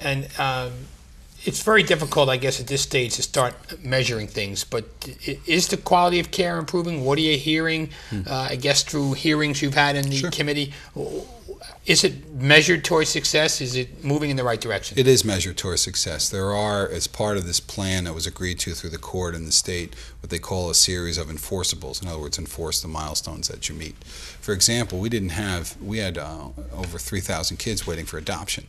And it's very difficult, I guess, at this stage to start measuring things. But is the quality of care improving? What are you hearing? I guess through hearings you've had in the Sure. committee. Is it measured towards success? Is it moving in the right direction? It is measured towards success. There are, as part of this plan that was agreed to through the court and the state, what they call a series of enforceables. In other words, enforce the milestones that you meet. For example, we had over 3,000 kids waiting for adoption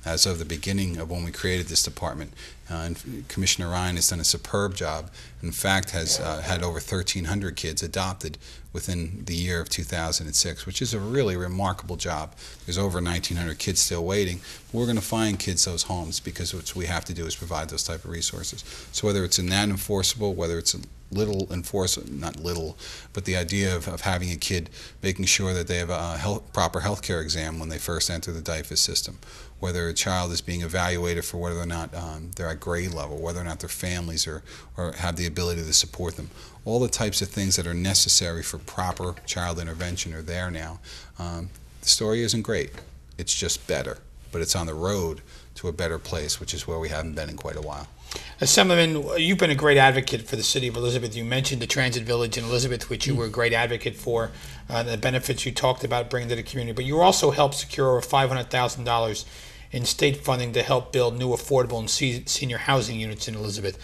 as of the beginning of when we created this department. And Commissioner Ryan has done a superb job. In fact, has had over 1,300 kids adopted within the year of 2006, which is a really remarkable job. There's over 1,900 kids still waiting. We're going to find kids those homes because what we have to do is provide those type of resources. So whether it's in that enforceable, whether it's little enforcement, not little, but the idea of having a kid, making sure that they have a proper health care exam when they first enter the DYFS system, whether a child is being evaluated for whether or not they're at grade level, whether or not their families or have the ability to support them. All the types of things that are necessary for proper child intervention are there now. The story isn't great. It's just better. But it's on the road to a better place, which is where we haven't been in quite a while. Assemblyman, you've been a great advocate for the city of Elizabeth. You mentioned the Transit Village in Elizabeth, which you were a great advocate for, the benefits you talked about bringing to the community. But you also helped secure over $500,000 in state funding to help build new affordable and senior housing units in Elizabeth.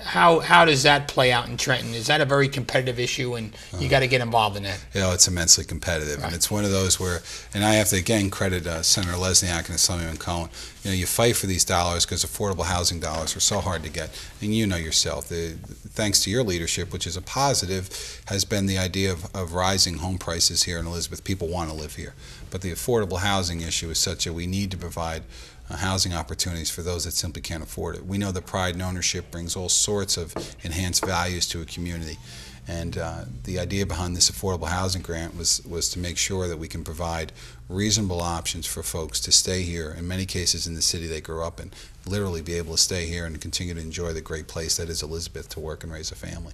How does that play out in Trenton? Is that a very competitive issue, and you got to get involved in that? You know, it's immensely competitive, right. And it's one of those where, and I have to again credit Senator Lesniak and Assemblyman Cohen. You know, you fight for these dollars because affordable housing dollars are so hard to get, and you know yourself. Thanks to your leadership, which is a positive, has been the idea of rising home prices here in Elizabeth. People want to live here, but the affordable housing issue is such that we need to provide housing opportunities for those that simply can't afford it. We know that pride and ownership brings all sorts of enhanced values to a community. And the idea behind this affordable housing grant was to make sure that we can provide reasonable options for folks to stay here, in many cases in the city they grew up in, literally be able to stay here and continue to enjoy the great place that is Elizabeth to work and raise a family.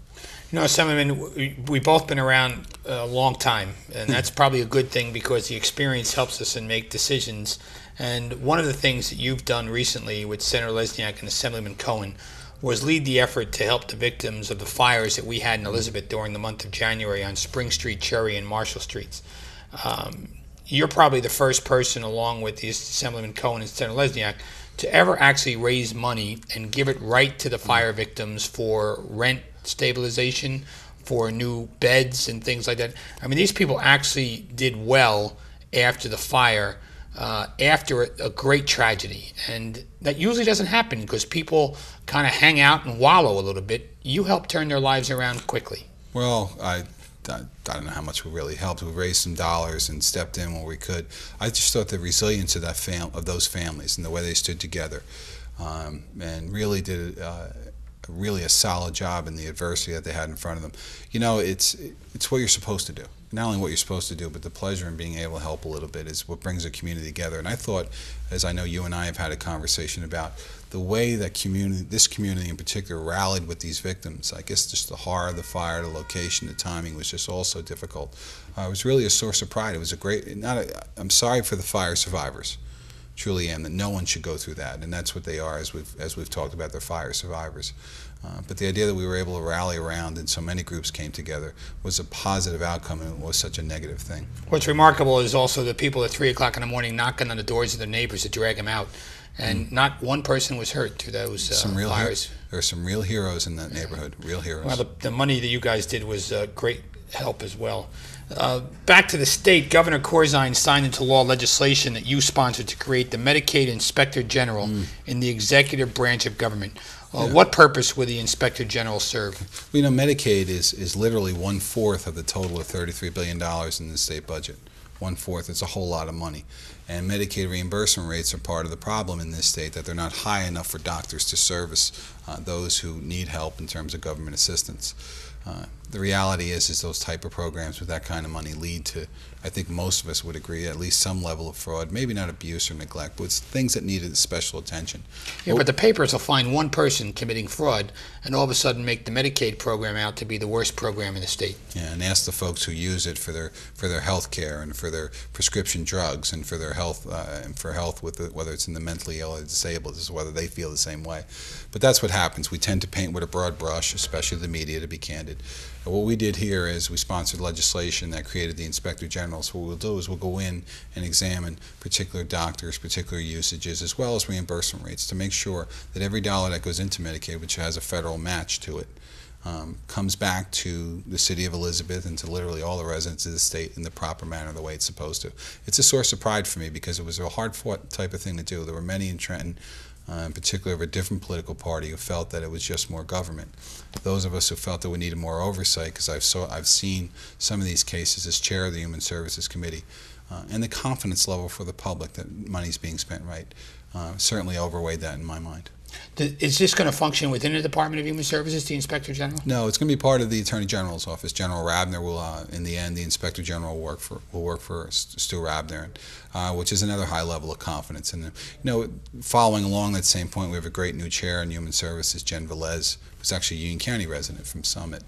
You know, Assemblyman, we've both been around a long time, and that's probably a good thing because the experience helps us in make decisions. And one of the things that you've done recently with Senator Lesniak and Assemblyman Cohen was lead the effort to help the victims of the fires that we had in Elizabeth during the month of January on Spring Street, Cherry, and Marshall Streets. You're probably the first person, along with the Assemblyman Cohen and Senator Lesniak, to ever actually raise money and give it right to the fire victims for rent stabilization, for new beds and things like that. I mean, these people actually did well after the fire, after a great tragedy. And that usually doesn't happen because people kind of hang out and wallow a little bit. You help turn their lives around quickly. Well, I don't know how much we really helped. We raised some dollars and stepped in where we could. I just thought the resilience of those families and the way they stood together and really did really a solid job in the adversity that they had in front of them. You know, it's what you're supposed to do. Not only what you're supposed to do, but the pleasure in being able to help a little bit is what brings a community together. And I thought, as I know you and I have had a conversation about, the way that this community in particular rallied with these victims, I guess just the horror of the fire, the location, the timing was just all so difficult. It was really a source of pride. It was a great, I'm sorry for the fire survivors. Truly am, that no one should go through that, and that's what they are, as we've talked about, they're fire survivors. But the idea that we were able to rally around and so many groups came together was a positive outcome, and it was such a negative thing. What's remarkable is also the people at 3 o'clock in the morning knocking on the doors of their neighbors to drag them out, and not one person was hurt through those fires. There are some real heroes in that neighborhood, real heroes. Well, the money that you guys did was great help as well. Back to the state, Governor Corzine signed into law legislation that you sponsored to create the Medicaid Inspector General in the executive branch of government. What purpose would the Inspector General serve? Well, you know, Medicaid is literally 1/4 of the total of $33 billion in the state budget. 1/4, it's a whole lot of money. And Medicaid reimbursement rates are part of the problem in this state, that they're not high enough for doctors to service those who need help in terms of government assistance. the reality is those type of programs with that kind of money lead to, I think most of us would agree, at least some level of fraud. Maybe not abuse or neglect, but it's things that needed special attention. Yeah, but the papers will find one person committing fraud and all of a sudden make the Medicaid program out to be the worst program in the state. Yeah, and ask the folks who use it for their health care and for their prescription drugs and for their health with whether it's in the mentally ill or disabled, is whether they feel the same way. But that's what happens. We tend to paint with a broad brush, especially the media, to be candid. And what we did here is we sponsored legislation that created the Inspector General. So what we'll do is we'll go in and examine particular doctors, particular usages, as well as reimbursement rates to make sure that every dollar that goes into Medicaid, which has a federal match to it, comes back to the city of Elizabeth and to literally all the residents of the state in the proper manner, the way it's supposed to. It's a source of pride for me because it was a hard-fought type of thing to do. There were many in Trenton, in particular of a different political party, who felt that it was just more government. Those of us who felt that we needed more oversight, because I've seen some of these cases as chair of the Human Services Committee, and the confidence level for the public that money's being spent right, certainly overweighed that in my mind. Is this going to function within the Department of Human Services, the Inspector General? No, it's going to be part of the Attorney General's office. General Rabner will, in the end, the Inspector General will work for Stu Rabner, which is another high level of confidence. And following along that same point, we have a great new chair in Human Services, Jen Velez, who's actually a Union County resident from Summit,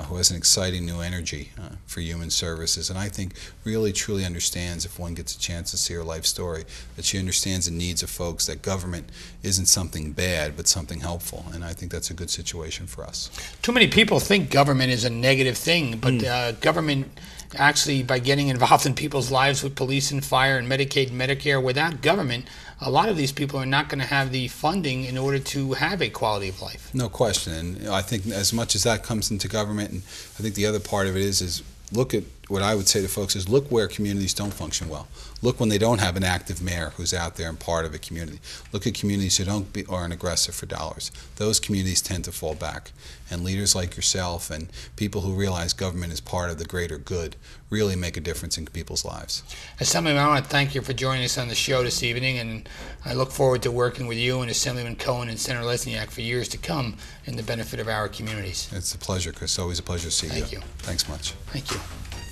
who has an exciting new energy for human services, and I think really truly understands, if one gets a chance to see her life story, that she understands the needs of folks, that government isn't something bad but something helpful, and I think that's a good situation for us. Too many people think government is a negative thing, but government actually, by getting involved in people's lives with police and fire and Medicaid and Medicare, without government, a lot of these people are not going to have the funding in order to have a quality of life. No question. And I think as much as that comes into government, and I think the other part of it is look at what I would say to folks is look where communities don't function well. Look when they don't have an active mayor who's out there and part of a community. Look at communities who aren't aggressive for dollars. Those communities tend to fall back. And leaders like yourself and people who realize government is part of the greater good really make a difference in people's lives. Assemblyman, I want to thank you for joining us on the show this evening, and I look forward to working with you and Assemblyman Cohen and Senator Lesniak for years to come in the benefit of our communities. It's a pleasure, Chris. Always a pleasure to see you. Thank you. Thanks much. Thank you.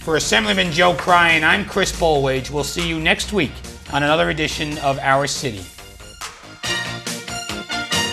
For Assemblyman Joe Cryan, I'm Chris Bollwage. We'll see you next week on another edition of Our City.